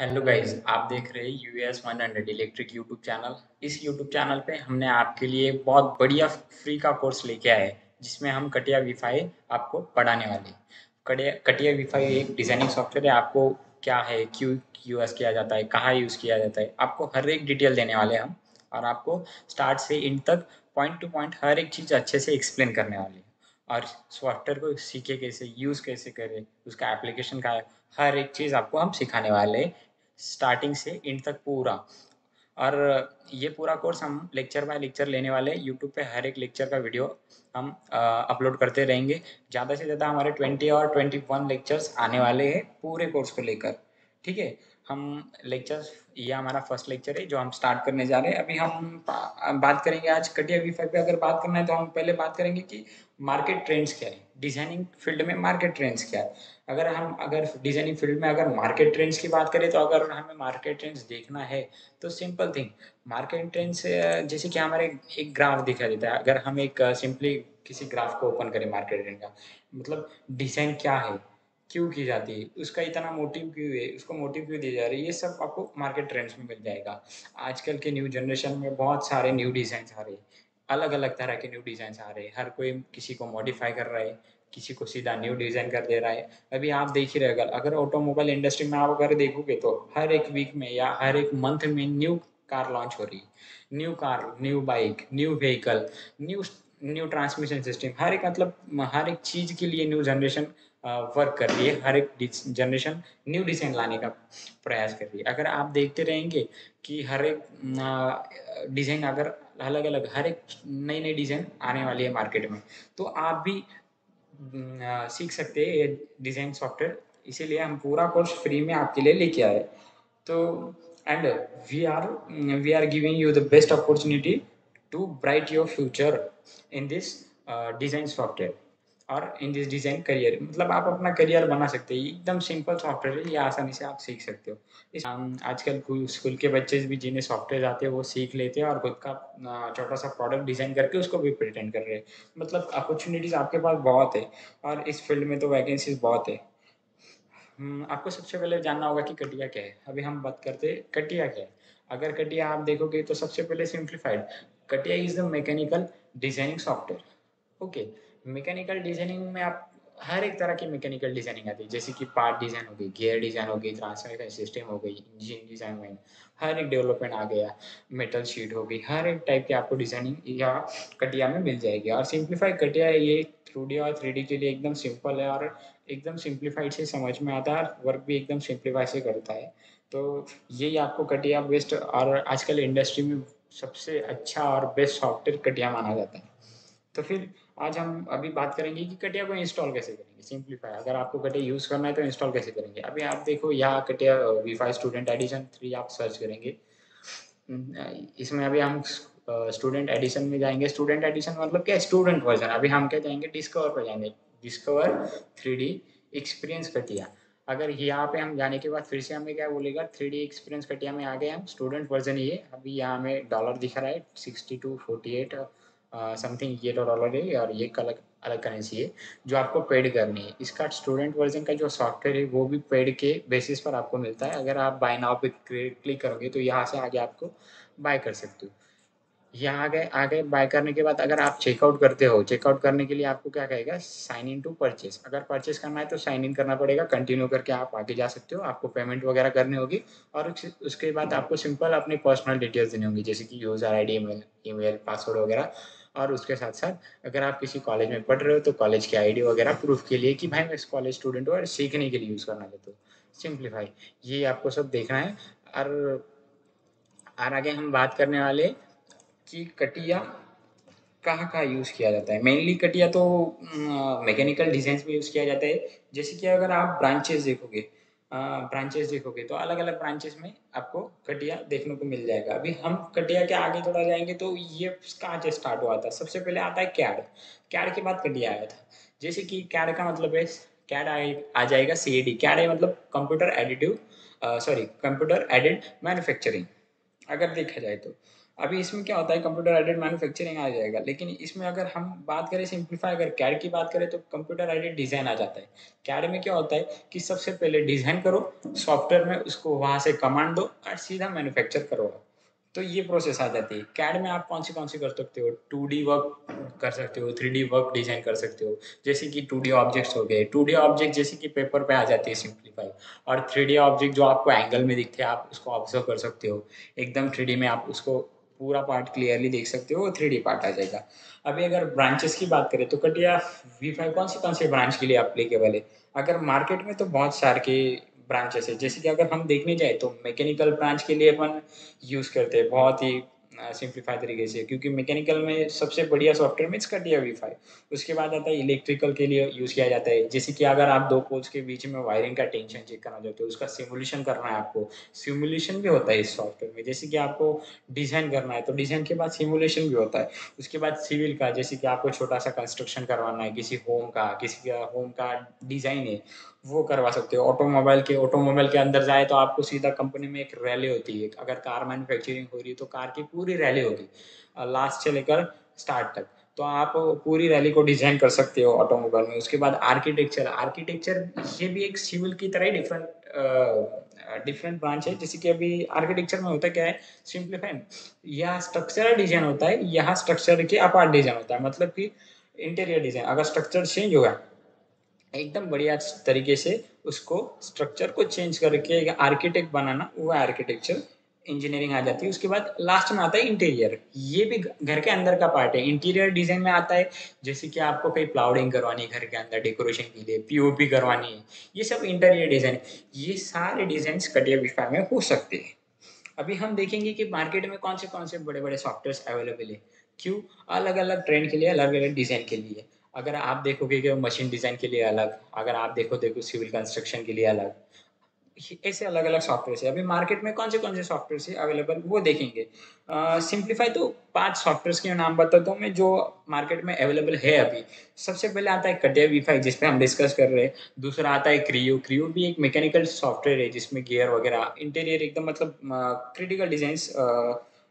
Hello guys, आप देख रहे हैं यूएस 100 इलेक्ट्रिक यूट्यूब चैनल। इस यूट्यूब चैनल पे हमने आपके लिए बहुत बढ़िया फ्री का कोर्स लेके आए हैं, जिसमें हम कटिया वी5 आपको पढ़ाने वाले हैं। कटिया वी5 एक डिजाइनिंग सॉफ्टवेयर है। आपको क्या है, क्यों यूज़ किया जाता है, कहाँ यूज़ किया जाता है, आपको हर एक डिटेल देने वाले हैं हम। और आपको स्टार्ट से एंड तक पॉइंट टू पॉइंट हर एक चीज़ अच्छे से एक्सप्लेन करने वाले हैं। और सॉफ्टवेयर को सीखे कैसे, यूज़ कैसे करें, उसका एप्लीकेशन का हर एक चीज़ आपको हम सिखाने वाले हैं, स्टार्टिंग से एंड तक पूरा। और ये पूरा कोर्स हम लेक्चर बाय लेक्चर लेने वाले हैं। यूट्यूब पे हर एक लेक्चर का वीडियो हम अपलोड करते रहेंगे। ज़्यादा से ज़्यादा हमारे 20 और 21 लेक्चर्स आने वाले हैं पूरे कोर्स को लेकर। ठीक है। हम लेक्चर्स, ये हमारा फर्स्ट लेक्चर है जो हम स्टार्ट करने जा रहे हैं। अभी हम बात करेंगे आज कटिया वी5 पे। अगर बात करना है तो हम पहले बात करेंगे कि मार्केट ट्रेंड्स क्या है, डिजाइनिंग फील्ड में मार्केट ट्रेंड्स क्या है। अगर डिजाइनिंग फील्ड में अगर मार्केट ट्रेंड्स की बात करें, तो अगर हमें मार्केट ट्रेंड्स देखना है तो सिंपल थिंग, मार्केट ट्रेंड्स जैसे कि हमारे एक ग्राफ दिखा देता है। अगर हम एक सिंपली किसी ग्राफ को ओपन करें मार्केट ट्रेंड का, मतलब डिजाइन क्या है, क्यों की जाती है, उसका इतना मोटिव क्यों है, उसको मोटिव क्यों दी जा रही है, ये सब आपको मार्केट ट्रेंड्स में मिल जाएगा। आजकल के न्यू जनरेशन में बहुत सारे न्यू डिजाइन आ रहे हैं, अलग अलग तरह के न्यू डिजाइन आ रहे हैं। हर कोई किसी को मॉडिफाई कर रहा है, किसी को सीधा न्यू डिजाइन कर दे रहा है। अभी आप देख ही रहे, अगर ऑटोमोबाइल इंडस्ट्री में आप अगर देखोगे तो हर एक वीक में या हर एक मंथ में न्यू कार लॉन्च हो रही है। New car, new bike, new vehicle, new new transmission system, हर एक मतलब हर एक चीज के लिए न्यू जनरेशन वर्क कर रही है। हर एक जनरेशन न्यू डिजाइन लाने का प्रयास कर रही है। अगर आप देखते रहेंगे कि हर एक डिजाइन अगर अलग अलग, हर एक नई नई डिजाइन आने वाली है मार्केट में, तो आप भी सीख सकते हैं ये डिजाइन सॉफ्टवेयर। इसीलिए हम पूरा कोर्स फ्री में आपके लिए लेके आए। तो and we are we are giving you the best opportunity to bright your future in this design software और इन दिस डिजाइन करियर। मतलब आप अपना करियर बना सकते हैं। एकदम सिंपल सॉफ्टवेयर है, ये आसानी से आप सीख सकते हो। आजकल स्कूल के बच्चे भी जिन्हें सॉफ्टवेयर आते हैं वो सीख लेते हैं और खुद का छोटा सा प्रोडक्ट डिजाइन करके उसको भी प्रेजेंट कर रहे हैं। मतलब अपॉर्चुनिटीज आपके पास बहुत है और इस फील्ड में तो वैकेंसीज बहुत है। आपको सबसे पहले जानना होगा कि कटिया क्या है। अभी हम बात करते हैं कटिया क्या है। अगर कटिया आप देखोगे तो सबसे पहले सिंप्लीफाइड, कटिया is the mechanical designing software. Okay. Mechanical designing में आप हर एक तरह की मैकेनिकल डिजाइनिंग आती है, जैसे कि पार्ट डिजाइन हो गई, गियर डिजाइन हो गई, ट्रांसमिशन सिस्टम हो गई, इंजन डिजाइन हो गई, हर एक डेवलपमेंट आ गया, मेटल शीट हो गई, हर एक टाइप की आपको डिजाइनिंग या कटिया में मिल जाएगी। और सिंप्लीफाइड कटिया ये 2D और 3D के लिए एकदम सिंपल है और एकदम सिंप्लीफाइड से समझ में आता है, वर्क भी एकदम सिंप्लीफाई से करता है। तो यही आपको कटिया बेस्ट और आजकल इंडस्ट्री में सबसे अच्छा और बेस्ट सॉफ्टवेयर कटिया माना जाता है। तो फिर आज हम अभी बात करेंगे कि कटिया को इंस्टॉल कैसे करेंगे। सिंप्लीफाई, अगर आपको कटिया यूज़ करना है तो इंस्टॉल कैसे करेंगे। अभी आप देखो यहाँ कटिया वी5 स्टूडेंट एडिशन 3 आप सर्च करेंगे। इसमें अभी हम स्टूडेंट एडिशन में जाएंगे। स्टूडेंट एडिशन मतलब क्या, स्टूडेंट वर्जन। अभी हम क्या जाएंगे, डिस्कवर पर जाएंगे, डिस्कवर 3D एक्सपीरियंस कटिया। अगर यहाँ पे हम जाने के बाद फिर से हमें क्या बोलेगा, 3D एक्सपीरियंस कटिया में आ गए हम, स्टूडेंट वर्जन ये। अभी यहाँ हमें डॉलर दिख रहा है 6248 समथिंग, ये तो डॉलर है और ये अलग अलग करेंसी है जो आपको पेड करनी है। इसका स्टूडेंट वर्जन का जो सॉफ्टवेयर है वो भी पेड के बेसिस पर आपको मिलता है। अगर आप बाय नाउ पे क्लिक करोगे तो यहाँ से आगे आपको बाय कर सकते हो। यहाँ आगे बाय करने के बाद अगर आप चेकआउट करते हो, चेकआउट करने के लिए आपको क्या कहेगा, साइन इन टू परचेस। अगर परचेस करना है तो साइन इन करना पड़ेगा, कंटिन्यू करके आप आगे जा सकते हो। आपको पेमेंट वगैरह करनी होगी और उसके बाद आपको सिंपल अपनी पर्सनल डिटेल्स देनी होंगी, जैसे कि यूज़र आईडी, ईमेल, पासवर्ड वगैरह। और उसके साथ साथ अगर आप किसी कॉलेज में पढ़ रहे हो तो कॉलेज की आईडी वगैरह प्रूफ के लिए कि भाई मैं इस कॉलेज स्टूडेंट हूँ और सीखने के लिए यूज़ करना चाहता हूँ। सिंप्लीफाई, ये आपको सब देखना है। और आगे हम बात करने वाले कि कटिया कहाँ कहाँ यूज़ किया जाता है। मेनली कटिया तो मैकेनिकल डिजाइन में यूज़ किया जाता है। जैसे कि अगर आप ब्रांचेस देखोगे तो अलग अलग ब्रांचेस में आपको कटिया देखने को मिल जाएगा। अभी हम कटिया के आगे थोड़ा जाएंगे तो ये कहाँ से स्टार्ट हुआ था। सबसे पहले आता है कैड। कैड के बाद कटिया आया था। जैसे कि कैड का मतलब है, कैड आ जाएगा CAD। कैड है मतलब computer additive, sorry computer aided manufacturing, अगर देखा जाए तो। अभी इसमें क्या होता है, कंप्यूटर एडेड मैन्युफैक्चरिंग आ जाएगा, लेकिन इसमें अगर हम बात करें सिंप्लीफाई, अगर कैड की बात करें तो कंप्यूटर एडेड डिज़ाइन आ जाता है। कैड में क्या होता है कि सबसे पहले डिज़ाइन करो, सॉफ्टवेयर में उसको वहाँ से कमांड दो और सीधा मैन्युफैक्चर करो। तो ये प्रोसेस आ जाती है। कैड में आप कौन सी कर सकते हो, 2D वर्क कर सकते हो, 3D वर्क डिज़ाइन कर सकते हो। जैसे कि 2D ऑब्जेक्ट्स हो गए, 2D ऑब्जेक्ट जैसे कि पेपर पे आ जाती है सिंप्लीफाई, और 3D ऑब्जेक्ट जो आपको एंगल में दिखते हैं आप उसको ऑब्जर्व कर सकते हो। एकदम 3D में आप उसको पूरा पार्ट क्लियरली देख सकते हो, वो 3D पार्ट आ जाएगा। अभी अगर ब्रांचेस की बात करें तो कटिया V5 कौन सी ब्रांच के लिए एप्लीकेबल है? अगर मार्केट में तो बहुत सारे के ब्रांचेस है, जैसे कि अगर हम देखने जाए तो मैकेनिकल ब्रांच के लिए अपन यूज़ करते हैं बहुत ही सिंप्लीफाई तरीके से, क्योंकि मैकेनिकल में सबसे बढ़िया सॉफ्टवेयर में कटिया V5। उसके बाद आता है इलेक्ट्रिकल के लिए यूज़ किया जाता है, जैसे कि अगर आप दो पोल्स के बीच में वायरिंग का टेंशन चेक करना चाहते हो, उसका सिमुलेशन करना है आपको, सिमुलेशन भी होता है इस सॉफ्टवेयर में। जैसे कि आपको डिज़ाइन करना है तो डिज़ाइन के बाद सिमुलेशन भी होता है। उसके बाद सिविल का, जैसे कि आपको छोटा सा कंस्ट्रक्शन करवाना है किसी होम का, किसी का होम का डिज़ाइन है, वो करवा सकते हो। ऑटोमोबाइल के अंदर जाए तो आपको सीधा कंपनी में एक रैली होती है, अगर कार मैन्युफैक्चरिंग हो रही है तो कार की पूरी रैली होगी लास्ट से लेकर स्टार्ट तक। तो आप पूरी रैली को डिजाइन कर सकते हो ऑटोमोबाइल में। उसके बाद आर्किटेक्चर, आर्किटेक्चर ये भी एक सिविल की तरह ही डिफरेंट डिफरेंट ब्रांच है। जैसे कि अभी आर्किटेक्चर में होता क्या है, सिंप्लीफाई, यहाँ स्ट्रक्चरल डिजाइन होता है, यहाँ स्ट्रक्चर के अपार्ट डिजाइन होता है। मतलब कि इंटीरियर डिजाइन, अगर स्ट्रक्चर चेंज होगा एकदम बढ़िया तरीके से उसको स्ट्रक्चर को चेंज करके एक आर्किटेक्ट बनाना, वो आर्किटेक्चर इंजीनियरिंग आ जाती है। उसके बाद लास्ट में आता है इंटीरियर, ये भी घर के अंदर का पार्ट है। इंटीरियर डिजाइन में आता है जैसे कि आपको कहीं प्लाउडिंग करवानी है घर के अंदर डेकोरेशन के लिए, पीओपी करवानी है, ये सब इंटीरियर डिजाइन। ये सारे डिजाइन कटिया विफा में हो सकते हैं। अभी हम देखेंगे कि मार्केट में कौन से बड़े बड़े सॉफ्टवेयर अवेलेबल है। क्यों? अलग अलग ट्रेंड के लिए, अलग अलग डिजाइन के लिए। अगर आप देखोगे कि मशीन डिजाइन के लिए अलग, अगर आप देखो सिविल कंस्ट्रक्शन के लिए अलग, ऐसे अलग अलग सॉफ्टवेयर है। अभी मार्केट में कौन से सॉफ्टवेयर है अवेलेबल, वो देखेंगे। सिंप्लीफाई तो 5 सॉफ्टवेयर के नाम बताता हूँ मैं जो मार्केट में अवेलेबल है अभी। सबसे पहले आता है कटिया V5 जिसपे हम डिस्कस कर रहे हैं। दूसरा आता है क्रियो, क्रियो भी एक मैकेनिकल सॉफ्टवेयर है जिसमें गियर वगैरह, इंटीरियर एकदम मतलब क्रिटिकल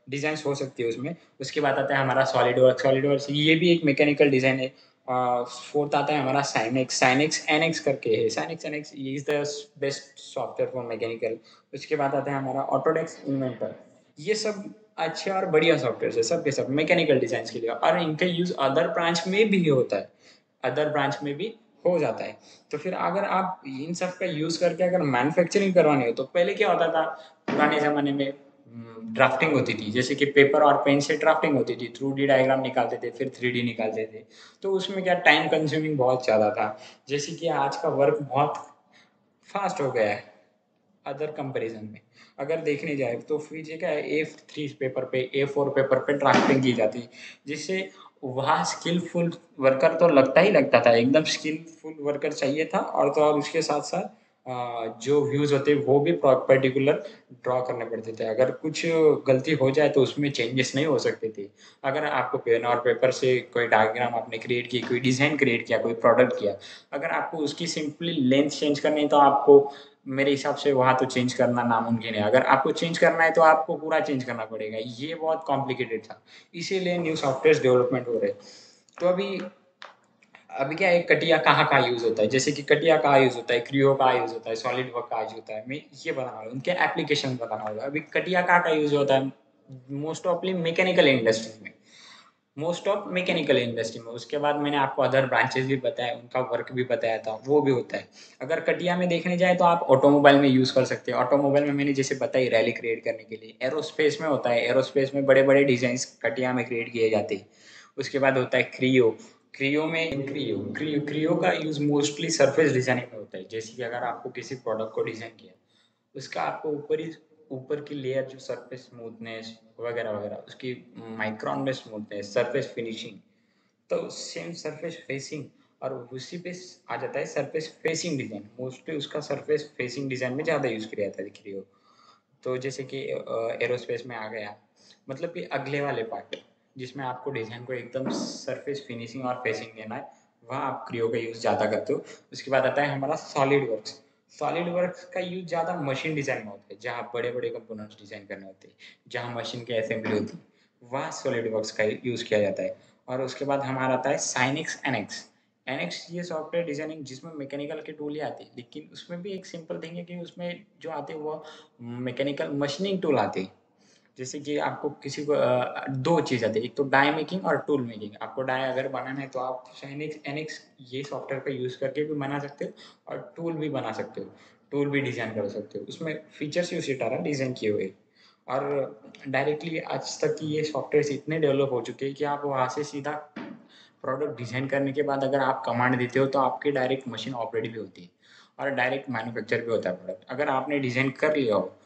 डिजाइंस हो सकती है उसमें। उसके बाद आता है हमारा सॉलिड वर्क, सॉलिड वर्क ये भी एक मैकेनिकल डिजाइन है। फोर्थ आता है हमारा साइनेक्स, साइनेक्स एनएक्स करके है, साइनेक्स एनएक्स ये is the best software for mechanical. उसके बाद आता है हमारा ऑटोडेस्क इन्वेंटर। ये सब अच्छे और बढ़िया सॉफ्टवेयर है, सब के सब मैकेनिकल डिजाइन के लिए, और इनका यूज अदर ब्रांच में भी होता है, अदर ब्रांच में भी हो जाता है। तो फिर अगर आप इन सब का यूज करके अगर मैन्युफैक्चरिंग करवानी हो तो पहले क्या होता था, पुराने जमाने में ड्राफ्टिंग होती थी, जैसे कि पेपर और पेन से ड्राफ्टिंग होती थी, 2D डायग्राम निकालते थे फिर 3D निकालते थे। तो उसमें क्या टाइम कंज्यूमिंग बहुत ज़्यादा था। जैसे कि आज का वर्क बहुत फास्ट हो गया है अदर कंपैरिजन में। अगर देखने जाए तो फिर क्या है, A3 पेपर पे, A4 पेपर पे ड्राफ्टिंग की जाती, जिससे वहाँ स्किलफुल वर्कर तो लगता ही लगता था, एकदम स्किलफुल वर्कर चाहिए था। और तो और उसके साथ साथ जो व्यूज होते वो भी पर्टिकुलर ड्रॉ करने पड़ते थे। अगर कुछ गलती हो जाए तो उसमें चेंजेस नहीं हो सकते थे। अगर आपको पेन और पेपर से कोई डायग्राम आपने क्रिएट की, कोई डिज़ाइन क्रिएट किया, कोई प्रोडक्ट किया, अगर आपको उसकी सिंपली लेंथ चेंज करनी है तो आपको, मेरे हिसाब से वहाँ तो चेंज करना नामुमकिन है। अगर आपको चेंज करना है तो आपको पूरा चेंज करना पड़ेगा, ये बहुत कॉम्प्लिकेटेड था। इसीलिए न्यू सॉफ्टवेयर डेवलपमेंट हो रहे। तो अभी अभी क्या है, कटिया कहाँ यूज होता है, जैसे कि कटिया कहाँ यूज होता है, क्रियो कहाँ यूज होता है, सॉलिड वर्क कहाँ यूज होता है, मैं ये बताना होगा, उनके एप्लीकेशन बताना होगा। अभी कटिया कहाँ यूज होता है, मोस्ट ऑफली मैकेनिकल इंडस्ट्री में, मोस्ट ऑफ मैकेनिकल इंडस्ट्री में। उसके बाद मैंने आपको अदर ब्रांचेस भी बताया, उनका वर्क भी बताया था, वो भी होता है। अगर कटिया में देखने जाए तो आप ऑटोमोबाइल में यूज़ कर सकते हैं। ऑटोमोबाइल में मैंने जैसे बताई रैली क्रिएट करने के लिए, एरोस्पेस में होता है, एरोस्पेस में बड़े बड़े डिजाइन कटिया में क्रिएट किए जाते हैं। उसके बाद होता है क्रियो, क्रियो का यूज़ मोस्टली सरफेस डिजाइनिंग में होता है। जैसे कि अगर आपको किसी प्रोडक्ट को डिजाइन किया, उसका आपको ऊपर की लेयर जो सरफेस स्मूथनेस वगैरह वगैरह, उसकी माइक्रोन में स्मूथनेस, सरफेस फिनिशिंग, तो सेम सरफेस फेसिंग, और उसी पे आ जाता है सरफेस फेसिंग डिजाइन। मोस्टली उसका सरफेस फेसिंग डिजाइन में ज़्यादा यूज़ किया जाता है क्रियो। तो जैसे कि एरोस्पेस में आ गया, मतलब कि अगले वाले पार्ट जिसमें आपको डिजाइन को एकदम सरफेस फिनिशिंग और फेसिंग देना है, वहाँ आप क्रियो का यूज़ ज़्यादा करते हो। उसके बाद आता है हमारा सॉलिड वर्क्स। सॉलिड वर्क्स का यूज ज़्यादा मशीन डिज़ाइन में होता है, जहाँ बड़े-बड़े कंपोनेंट्स डिज़ाइन करने होते हैं, जहाँ मशीन की असेंबली होती है, वहाँ सॉलिड वर्क्स का यूज़ किया जाता है। और उसके बाद हमारा आता है साइनिक्स एनएक्स। एनएक्स ये सॉफ्टवेयर डिज़ाइनिंग जिसमें मैकेनिकल के टूल ही आते हैं, लेकिन उसमें भी एक सिंपल थिंग है कि उसमें जो आते हैं वो मैकेनिकल मशीनिंग टूल आते हैं। जैसे कि आपको किसी को 2 चीज़ आती है, एक तो डाई मेकिंग और टूल मेकिंग। आपको डाई अगर बनाना है तो आप साइनिक्स एनएक्स ये सॉफ्टवेयर का यूज़ करके भी बना सकते हो और टूल भी बना सकते हो, टूल भी डिज़ाइन कर सकते हो। उसमें फीचर्स ही उसी तरह डिज़ाइन किए हुए हैं। और डायरेक्टली आज तक की ये सॉफ्टवेयर्स इतने डेवलप हो चुके हैं कि आप वहाँ से सीधा प्रोडक्ट डिज़ाइन करने के बाद अगर आप कमांड देते हो तो आपकी डायरेक्ट मशीन ऑपरेट भी होती है और डायरेक्ट मैन्युफैक्चर भी होता है प्रोडक्ट। अगर आपने डिज़ाइन कर लिया हो,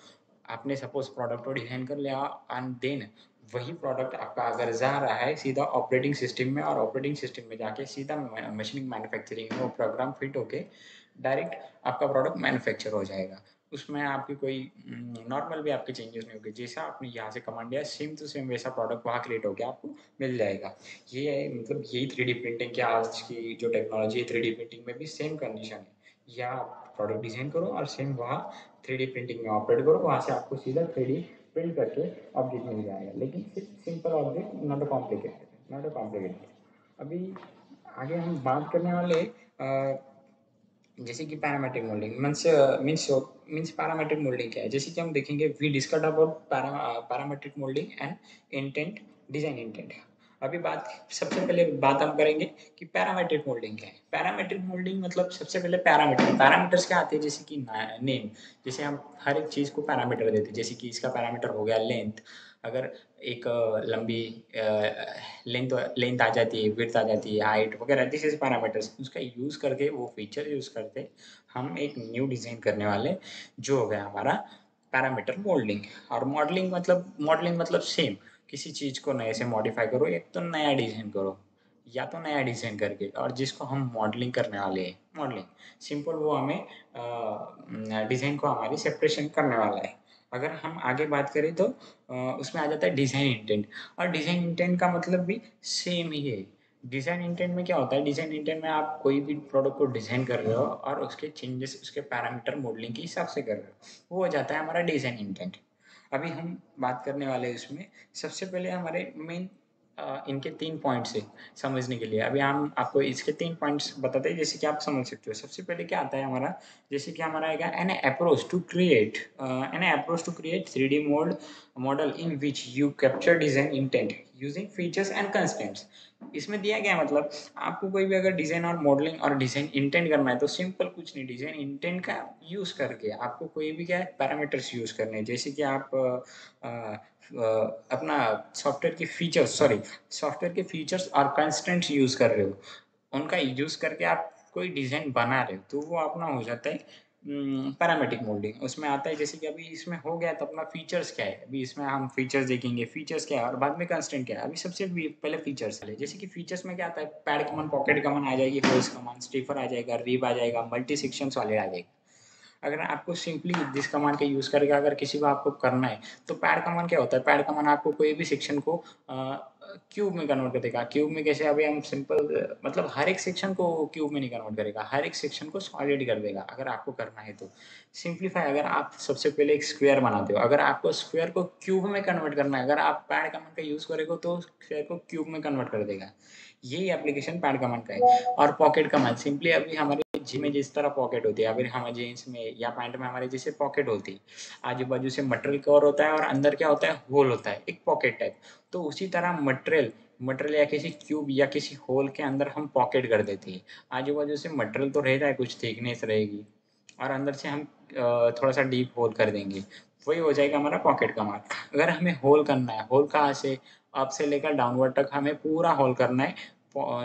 आपने सपोज प्रोडक्ट को डिज़ाइन कर लिया एंड देन वही प्रोडक्ट आपका अगर जा रहा है सीधा ऑपरेटिंग सिस्टम में और ऑपरेटिंग सिस्टम में जाके सीधा मशीनिंग मैन्युफैक्चरिंग में वो प्रोग्राम फिट होके डायरेक्ट आपका प्रोडक्ट मैन्युफैक्चर हो जाएगा। उसमें आपकी कोई नॉर्मल भी आपके चेंजेस नहीं होंगे। जैसा आपने यहाँ से कमांड दिया सेम टू सेम वैसा प्रोडक्ट वहाँ क्रिएट होके आपको मिल जाएगा। ये है मतलब यही 3D प्रिंटिंग की आज की जो टेक्नोलॉजी है 3D प्रिंटिंग में भी सेम कंडीशन है। या आप प्रोडक्ट डिज़ाइन करो और सेम वहाँ 3D प्रिंटिंग में ऑपरेट करो, वहाँ से आपको सीधा 3D प्रिंट करके ऑब्जेक्ट मिल जाएगा। लेकिन सिर्फ simple object, not a complicated, not a complicated. अभी आगे हम बात करने वाले जैसे कि parametric moulding means parametric moulding क्या है? जैसे कि हम देखेंगे we discussed about parametric moulding and intent, design intent. अभी बात सबसे पहले बात हम करेंगे कि पैरामेट्रिक मोल्डिंग क्या है? पैरामेट्रिक मोल्डिंग मतलब सबसे पहले पैरामीटर्स क्या आते हैं? जैसे कि नेम, जैसे हम हर एक चीज़ को पैरामीटर देते हैं। जैसे कि इसका पैरामीटर हो गया लेंथ। अगर एक लंबी लेंथ लेंथ आ जाती है, विड्थ आ जाती है, हाइट वगैरह, दिस इज पैरामीटर्स। उसका यूज़ करके वो फीचर यूज़ करके हम एक न्यू डिज़ाइन करने वाले, जो हो गया हमारा पैरामीटर मोल्डिंग। और मॉडलिंग मतलब सेम किसी चीज़ को नए से मॉडिफाई करो, एक तो नया डिज़ाइन करो या तो नया डिज़ाइन करके, और जिसको हम मॉडलिंग करने वाले हैं मॉडलिंग सिंपल, वो हमें डिज़ाइन को हमारी सेपरेशन करने वाला है। अगर हम आगे बात करें तो उसमें आ जाता है डिज़ाइन इंटेंट। और डिज़ाइन इंटेंट का मतलब भी सेम ही है। डिज़ाइन इंटेंट में क्या होता है? डिज़ाइन इंटेंट में आप कोई भी प्रोडक्ट को डिज़ाइन कर रहे हो और उसके चेंजेस उसके पैरामीटर मॉडलिंग के हिसाब से कर रहे हो, वो हो जाता है हमारा डिज़ाइन इंटेंट। अभी हम बात करने वाले हैं इसमें सबसे पहले हमारे मेन इनके 3 पॉइंट्स है समझने के लिए। अभी हम आपको इसके 3 पॉइंट्स बताते हैं जैसे कि आप समझ सकते हो। सबसे पहले क्या आता है हमारा, जैसे कि हमारा आएगा an approach to create 3D model in which you capture design intent using features and constraints. इसमें दिया गया है मतलब आपको कोई भी अगर डिज़ाइन और मॉडलिंग और डिज़ाइन इंटेंट करना है तो सिंपल कुछ नहीं, डिज़ाइन इंटेंट का यूज़ करके आपको कोई भी क्या है पैरामीटर्स यूज़ करने हैं। जैसे कि आप अपना सॉफ्टवेयर के फीचर्स और कंस्ट्रेंट्स यूज़ कर रहे हो, उनका यूज़ करके आप कोई डिज़ाइन बना रहे हो, तो वो अपना हो जाता है पैरामेट्रिक मोल्डिंग। उसमें आता है जैसे कि अभी इसमें हो गया तो अपना फीचर्स क्या है? अभी इसमें हम फीचर्स देखेंगे, फीचर्स क्या है और बाद में कंस्ट्रेंट क्या है। अभी सबसे पहले फीचर्स है, जैसे कि फीचर्स में क्या आता है? पैड कमांड, पॉकेट कमांड आ जाएगी, होल्स कमांड, स्टिफर आ जाएगा, रिब आ जाएगा, मल्टी सेक्शन सॉलिड आ जाएगा। अगर आपको सिंपली दिस कमांड का यूज़ करके अगर किसी को आपको करना है तो पैड कमांड क्या होता है? पैड कमांड आपको कोई भी सेक्शन को क्यूब में कन्वर्ट कर देगा। क्यूब में कैसे? अभी हम सिंपल मतलब हर एक सेक्शन को क्यूब में नहीं कन्वर्ट करेगा, हर एक सेक्शन को सॉलिड कर देगा अगर आपको करना है तो। सिंप्लीफाई, अगर आप सबसे पहले एक स्क्वायर बनाते हो, अगर आपको स्क्वायर को क्यूब में कन्वर्ट करना है, अगर आप पैड कमांड का यूज़ करोगे तो स्क्वायर को क्यूब में कन्वर्ट कर देगा। यही एप्लीकेशन पैड कमांड का है। और पॉकेट कमांड सिंपली अभी हमारे जिम में जिस तरह पॉकेट होती है, अभी हमारे जीन्स में या पैंट में हमारे जैसे पॉकेट होती है, आजू बाजू से मटेरियल कवर होता है और अंदर क्या होता है? होल होता है, एक पॉकेट टाइप। तो उसी तरह मटेरियल मटेरियल या किसी क्यूब या किसी होल के अंदर हम पॉकेट कर देते हैं। आजू बाजू से मटेरियल तो रहता है, कुछ थिकनेस रहेगी और अंदर से हम थोड़ा सा डीप होल कर देंगे, वही हो जाएगा हमारा पॉकेट कमांड। अगर हमें होल करना है, होल कहाँ से? अप से लेकर डाउनवर्ड तक हमें पूरा होल करना है,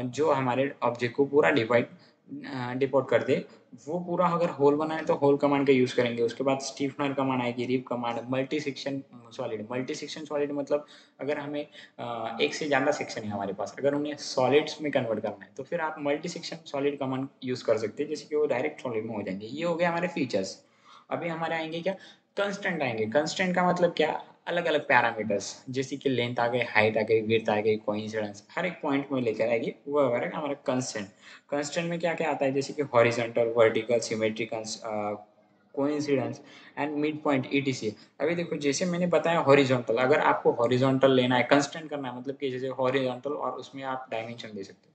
जो हमारे ऑब्जेक्ट को पूरा डिपोर्ट कर दे। वो पूरा अगर होल बनाए तो होल कमांड का यूज़ करेंगे। उसके बाद स्टीफनर कमांड आएगी, rip command, multi section solid मतलब अगर हमें एक से ज़्यादा सेक्शन है हमारे पास, अगर उन्हें सॉलिड्स में कन्वर्ट करना है तो फिर आप multi section solid command use कर सकते हैं, जैसे कि वो डायरेक्ट सॉलिड में हो जाएंगे। ये हो गए हमारे फीचर्स। अभी हमारे आएंगे क्या? कंस्टेंट आएंगे। कंस्टेंट का मतलब क्या? अलग अलग पैरामीटर्स, जैसे कि लेंथ आ गई, हाइट आ गई, विड्थ आ गई, कोइंसिडेंस, हर एक पॉइंट में लेकर आएगी, वो हमारा कंस्टेंट। कंस्टेंट में क्या क्या आता है? जैसे कि horizontal, vertical, symmetric, coincidence and mid point etc. अभी देखो जैसे मैंने बताया हॉरिजॉन्टल, अगर आपको हॉरिजॉन्टल लेना है, कंस्ट्रेंट करना है, मतलब कि जैसे हॉरिजॉन्टल और उसमें आप डायमेंशन दे सकते हो,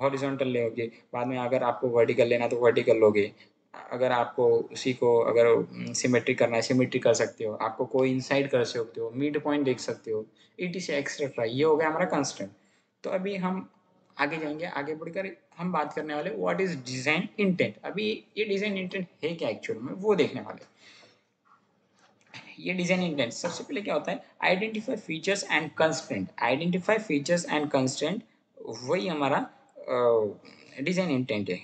हॉरिजॉन्टल लोगे, बाद में अगर आपको वर्टिकल लेना है तो वर्टिकल लोगे, अगर आपको उसी को अगर सिमेट्रिक करना है सिमेट्रिक कर सकते हो, आपको कोई इनसाइड कर सकते हो, मिड पॉइंट देख सकते हो, ईटीसी एक्सेट्रा। ये हो गया हमारा कंस्ट्रेंट। तो अभी हम आगे जाएंगे, आगे बढ़कर हम बात करने वाले व्हाट इज डिजाइन इंटेंट। अभी ये डिजाइन इंटेंट है क्या एक्चुअल में, वो देखने वाले। ये डिजाइन इंटेंट सबसे पहले क्या होता है, identify features and constraint. Identify features and constraint वही हमारा डिजाइन इंटेंट है।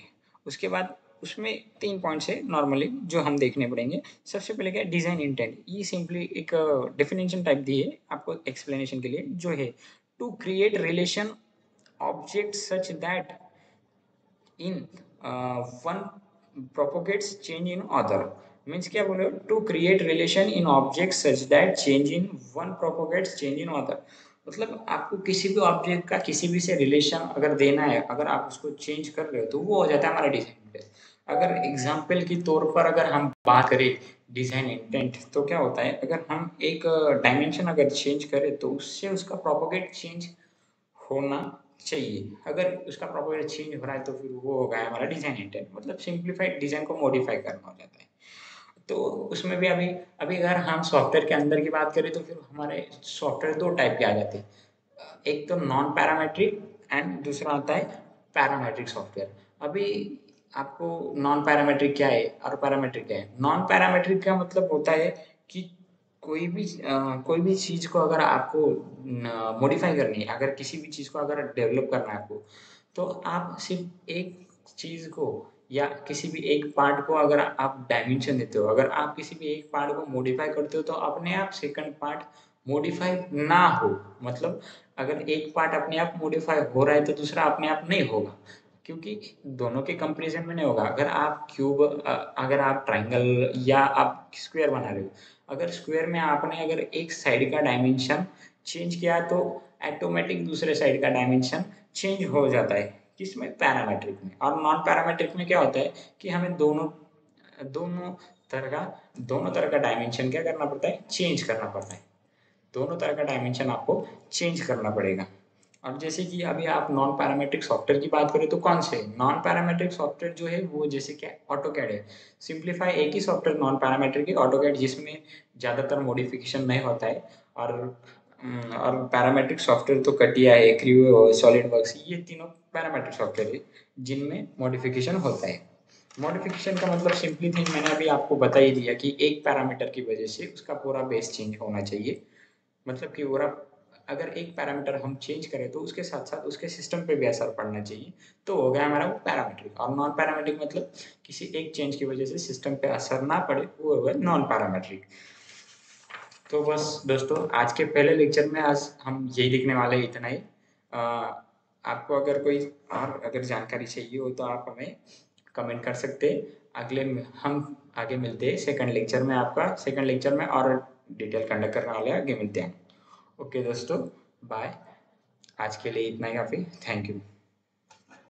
उसके बाद उसमें 3 पॉइंट्स है नॉर्मली जो हम देखने पड़ेंगे। सबसे पहले क्या डिजाइन इंटेंट, ये सिंपली एक डेफिनेशन टाइप दी है आपको एक्सप्लेनेशन के लिए, जो है to create relation object such that in one propagates change in other। Means क्या बोले, to create relation in object such that change in one propagates change in other. मतलब आपको किसी भी ऑब्जेक्ट का किसी भी से रिलेशन अगर देना है, अगर आप उसको चेंज कर रहे हो तो वो हो जाता है हमारा डिजाइन इंटेंट। अगर एग्जाम्पल के तौर पर अगर हम बात करें डिजाइन इंटेंट, तो क्या होता है, अगर हम एक डायमेंशन अगर चेंज करें तो उससे उसका प्रोपोगेट चेंज होना चाहिए। अगर उसका प्रॉपर चेंज हो रहा है तो फिर वो हो गया हमारा डिजाइन इंटेंट, मतलब सिंप्लीफाइड डिजाइन को मॉडिफाई करना हो जाता है। तो उसमें भी अभी अभी अगर हम सॉफ्टवेयर के अंदर की बात करें तो फिर हमारे सॉफ्टवेयर 2 टाइप के आ जाते हैं, एक तो नॉन पैरामेट्रिक एंड दूसरा आता है पैरामेट्रिक सॉफ्टवेयर। अभी आपको नॉन पैरामेट्रिक क्या है और पैरामेट्रिक क्या है। नॉन पैरामेट्रिक का मतलब होता है कि कोई भी चीज़ को अगर आपको मॉडिफाई करनी है, अगर किसी भी चीज़ को अगर डेवलप करना है आपको, तो आप सिर्फ एक चीज़ को या किसी भी एक पार्ट को अगर आप डायमेंशन देते हो, अगर आप किसी भी एक पार्ट को मॉडिफाई करते हो तो अपने आप सेकंड पार्ट मॉडिफाई ना हो। मतलब अगर एक पार्ट अपने आप मॉडिफाई हो रहा है तो दूसरा अपने आप नहीं होगा, क्योंकि दोनों के कंपैरिजन में नहीं होगा। अगर आप अगर आप ट्राइंगल या आप स्क्वायर बना रहे हो, अगर स्क्वायर में आपने अगर एक साइड का डायमेंशन चेंज किया तो ऑटोमेटिक दूसरे साइड का डायमेंशन चेंज हो जाता है, किसमें, पैरामेट्रिक में। और नॉन पैरामेट्रिक में क्या होता है कि हमें दोनों दोनों तरह का दोनों तरह का डायमेंशन क्या करना पड़ता है, चेंज करना पड़ता है। दोनों तरह का डायमेंशन आपको चेंज करना पड़ेगा। अब जैसे कि अभी आप नॉन पैरामेट्रिक सॉफ्टवेयर की बात करें तो कौन से नॉन पैरामेट्रिक सॉफ्टवेयर जो है वो जैसे क्या ऑटोकैड है। सिंप्लीफाई एक ही सॉफ्टवेयर नॉन पैरामेट्रिक है ऑटोकैड, जिसमें ज़्यादातर मॉडिफिकेशन नहीं होता है। और पैरामेट्रिक सॉफ्टवेयर तो कटिया है, क्रियो, सॉलिड वर्क्स, ये तीनों पैरामेट्रिक सॉफ्टवेयर है जिनमें मॉडिफिकेशन होता है। मॉडिफिकेशन का मतलब सिंपली थिंग मैंने अभी आपको बता ही दिया कि एक पैरामीटर की वजह से उसका पूरा बेस चेंज होना चाहिए। मतलब कि पूरा अगर एक पैरामीटर हम चेंज करें तो उसके साथ साथ उसके सिस्टम पे भी असर पड़ना चाहिए, तो हो गया हमारा वो पैरामीट्रिक। और नॉन पैरामेट्रिक मतलब किसी एक चेंज की वजह से सिस्टम पे असर ना पड़े, वो हो गया नॉन पैरामेट्रिक। तो बस दोस्तों, आज के पहले लेक्चर में आज हम यही देखने वाले हैं, इतना ही। आपको अगर कोई और अगर जानकारी चाहिए हो तो आप हमें कमेंट कर सकते हैं। हम आगे मिलते हैं सेकंड लेक्चर में, आपका सेकंड लेक्चर में और डिटेल कंडक्ट करने वाले हैं, आगे मिलते हैं। ओके दोस्तों, बाय। आज के लिए इतना ही काफ़ी। Thank you.